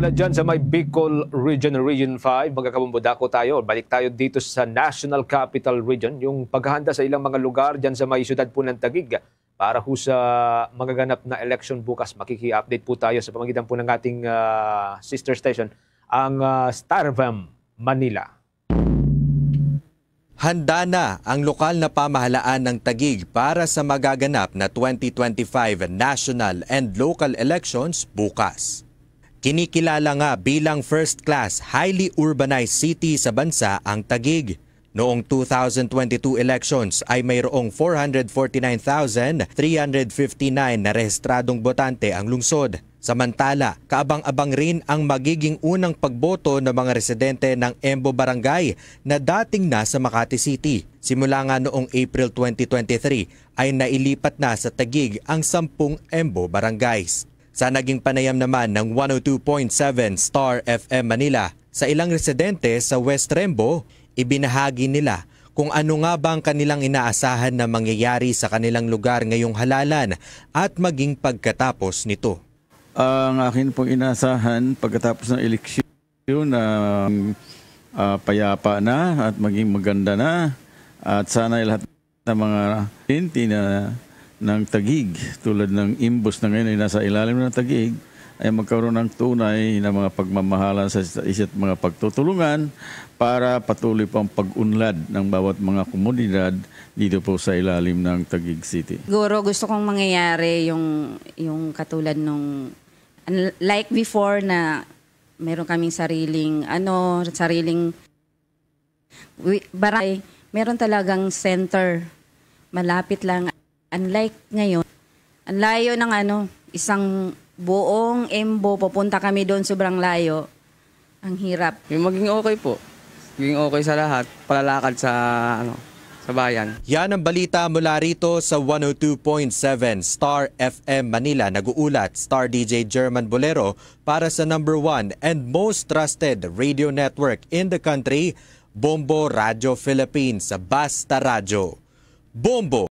Mula dyan sa may Bicol Region, Region 5, magkakabumbudako tayo. Balik tayo dito sa National Capital Region, yung paghahanda sa ilang mga lugar dyan sa may syudad po ng Taguig. Para po sa magaganap na election bukas, makiki-update po tayo sa pamagitan po ng ating sister station, ang Star FM Manila. Handa na ang lokal na pamahalaan ng Taguig para sa magaganap na 2025 national and local elections bukas. Kinikilala nga bilang first-class, highly urbanized city sa bansa ang Taguig. Noong 2022 elections ay mayroong 449,359 na rehistradong botante ang lungsod. Samantala, kaabang-abang rin ang magiging unang pagboto ng mga residente ng Embo Barangay na dating nasa Makati City. Simula nga noong April 2023 ay nailipat na sa Taguig ang 10 Embo Barangays. Sa naging panayam naman ng 102.7 Star FM Manila sa ilang residente sa West Rembo, ibinahagi nila kung ano nga ba ang kanilang inaasahan na mangyayari sa kanilang lugar ngayong halalan at maging pagkatapos nito. Ang akin pong inaasahan pagkatapos ng eleksyon na payapa na at maging maganda na at sana lahat ng mga tinti ng Taguig tulad ng imbus na ngayon ay nasa ilalim ng Taguig ay magkaroon ng tunay na mga pagmamahalan sa isa't mga pagtutulungan para patuloy pang pag-unlad ng bawat mga komunidad dito po sa ilalim ng Taguig City. Siguro gusto kong mangyayari yung katulad nung like before na meron kaming sariling barangay, meron talagang center malapit lang. Unlike ngayon, ang layo ng isang buong Embo, pupunta kami doon sobrang layo. Ang hirap. Yung maging okay po. Maging okay sa lahat, palalakad sa bayan. Yan ang balita mula rito sa 102.7 Star FM Manila. Nag-uulat Star DJ German Bolero para sa #1 and most trusted radio network in the country, Bombo Radio Philippines. Basta Radio. Bombo!